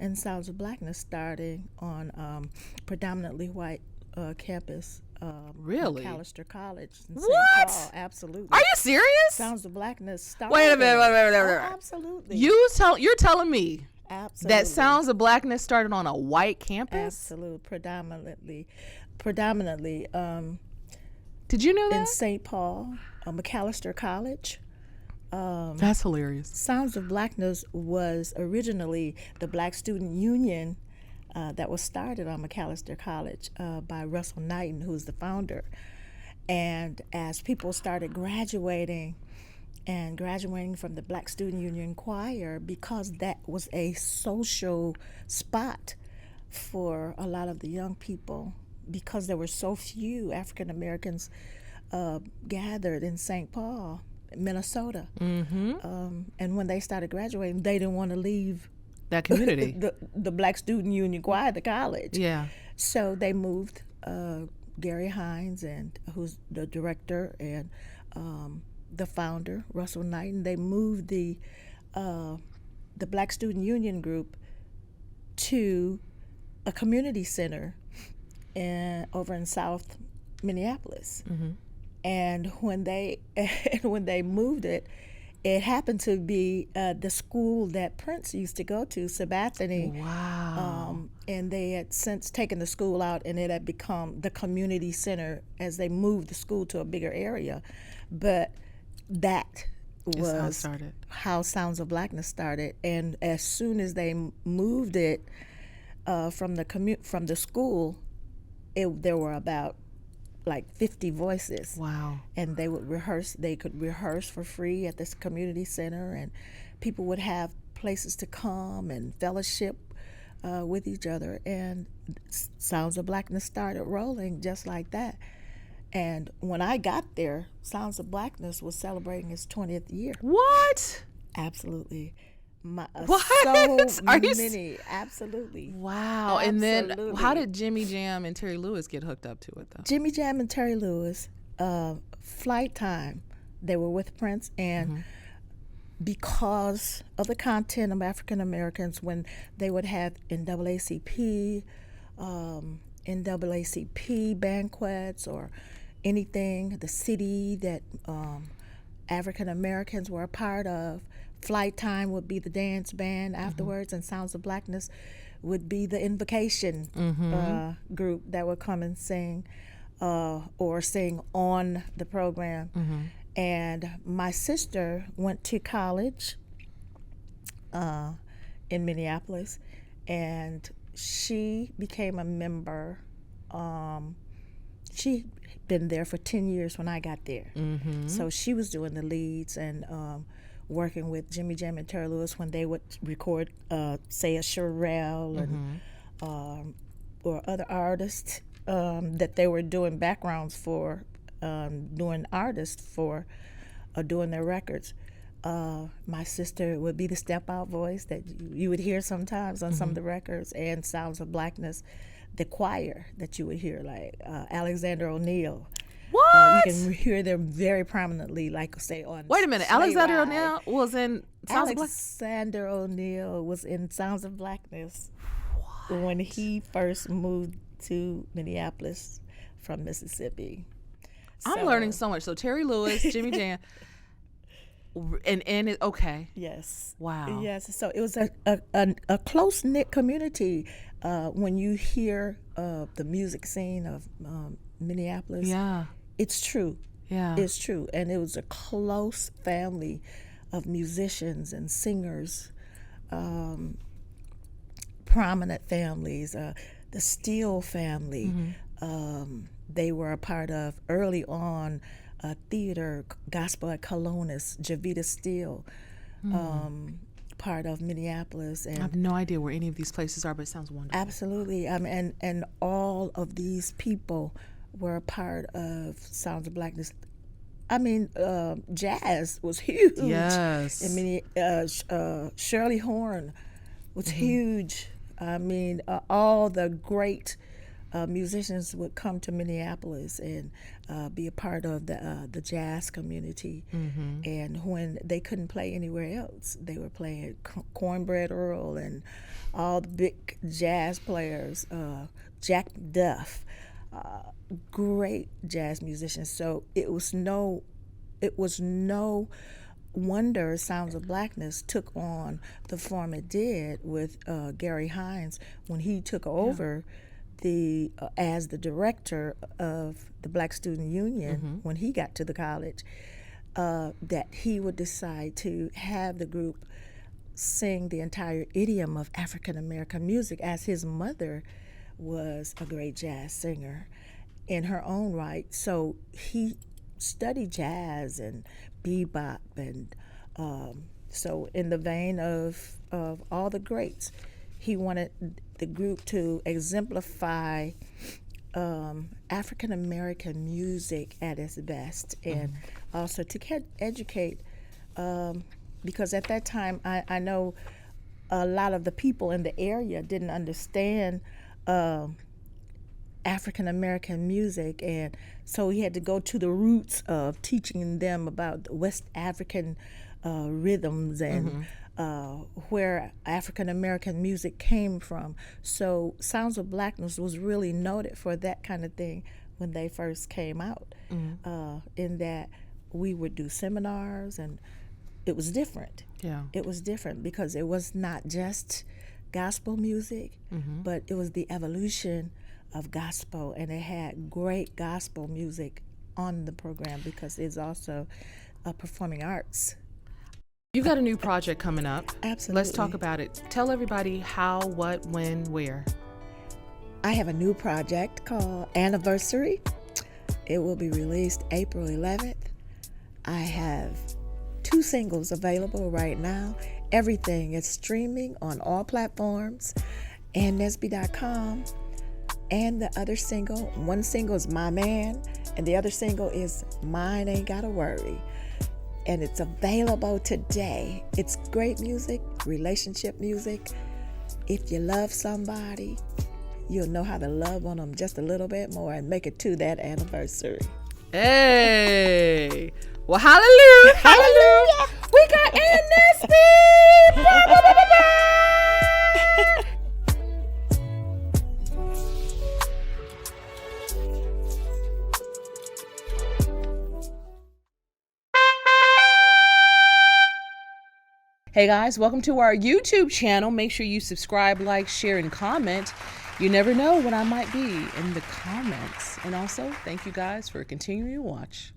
and Sounds of Blackness starting on predominantly white campus, Really? McAllister College in St. What? Paul. Absolutely. Are you serious? Sounds of Blackness started. Wait a minute. Oh, absolutely. You're telling me Absolutely. that Sounds of Blackness started on a white campus? Absolutely. Predominantly. Did you know In that? St. Paul, McAllister College. That's hilarious. Sounds of Blackness was originally the Black Student Union that was started on McAllister College by Russell Knighton, who's the founder. And as people started graduating from the Black Student Union choir, because that was a social spot for a lot of the young people, because there were so few African Americans gathered in St. Paul, Minnesota. And when they started graduating, they didn't want to leave That community. the Black Student Union choir at the college. Yeah. So they moved Gary Hines, and who's the director, and the founder, Russell Knighton. They moved the Black Student Union group to a community center over in South Minneapolis. And when they moved it, it happened to be the school that Prince used to go to, Sabathani. Wow. And they had since taken the school out, and it had become the community center as they moved the school to a bigger area. But that was how Sounds of Blackness started. And as soon as they moved it from the school, there were about like 50 voices. Wow. And they would rehearse. They could rehearse for free at this community center, and people would have places to come and fellowship with each other. And Sounds of Blackness started rolling just like that. And when I got there, Sounds of Blackness was celebrating its 20th year. What? Absolutely. What? So Are you many. Absolutely. Wow. And then Absolutely. how did Jimmy Jam and Terry Lewis get hooked up to it, though? Jimmy Jam and Terry Lewis, Flight Time, they were with Prince, and because of the content of African Americans, when they would have NAACP banquets or anything, the city that African Americans were a part of, Flight Time would be the dance band afterwards, and Sounds of Blackness would be the invocation group that would come and sing or sing on the program. And my sister went to college in Minneapolis, and she became a member. She'd been there for 10 years when I got there. So she was doing the leads and working with Jimmy Jam and Terry Lewis when they would record, say, a Cirilo and or other artists that they were doing backgrounds for, doing artists for, doing their records. My sister would be the step-out voice that you would hear sometimes on some of the records, and Sounds of Blackness, the choir that you would hear, like Alexander O'Neal. What? You can hear them very prominently, like, say, on Wait a minute. Sleigh Alexander Ride. O'Neal was in Sounds of Blackness? Alexander O'Neal was in Sounds of Blackness when he first moved to Minneapolis from Mississippi. I'm learning so much. So Terry Lewis, Jimmy Jam, and okay. Yes. Wow. Yes. So it was a close knit community. When you hear the music scene of Minneapolis, Yeah. it's true. Yeah. It's true. And it was a close family of musicians and singers, prominent families. The Steele family, they were a part of early on theater, gospel at Colonus, Javita Steele, part of Minneapolis. And I have no idea where any of these places are, but it sounds wonderful. absolutely. And all of these people were a part of Sounds of Blackness. I mean, jazz was huge. Yes. Shirley Horn was huge. I mean, all the great musicians would come to Minneapolis and be a part of the jazz community. And when they couldn't play anywhere else, they were playing Cornbread Earl and all the big jazz players, Jack Duff, great jazz musicians. So it was no wonder Sounds of Blackness took on the form it did with Gary Hines when he took over as the director of the Black Student Union when he got to the college, that he would decide to have the group sing the entire idiom of African American music, as his mother was a great jazz singer in her own right. So he studied jazz and bebop, and so in the vein of all the greats, he wanted the group to exemplify African American music at its best, and also to educate, because at that time I know a lot of the people in the area didn't understand African American music, and so he had to go to the roots of teaching them about West African rhythms and where African American music came from. So Sounds of Blackness was really noted for that kind of thing when they first came out, in that we would do seminars, and it was different. It was different because it was not just gospel music, but it was the evolution of gospel, and it had great gospel music on the program because it's also performing arts. You've got a new project coming up. Absolutely. Let's talk about it. Tell everybody how, what, when, where. I have a new project called Anniversary. It will be released April 11th. I have 2 singles available right now. Everything is streaming on all platforms, annesby.com. And the other single, one single is My Man, and the other single is Mine Ain't Gotta Worry. And it's available today. It's great music, relationship music. If you love somebody, you'll know how to love on them just a little bit more and make it to that anniversary. Hey! Well, hallelujah! Hallelujah! We got Ann Nesby! Blah, blah, blah, blah, blah. Hey guys, welcome to our YouTube channel. Make sure you subscribe, like, share, and comment. You never know when I might be in the comments. And also, thank you guys for continuing to watch.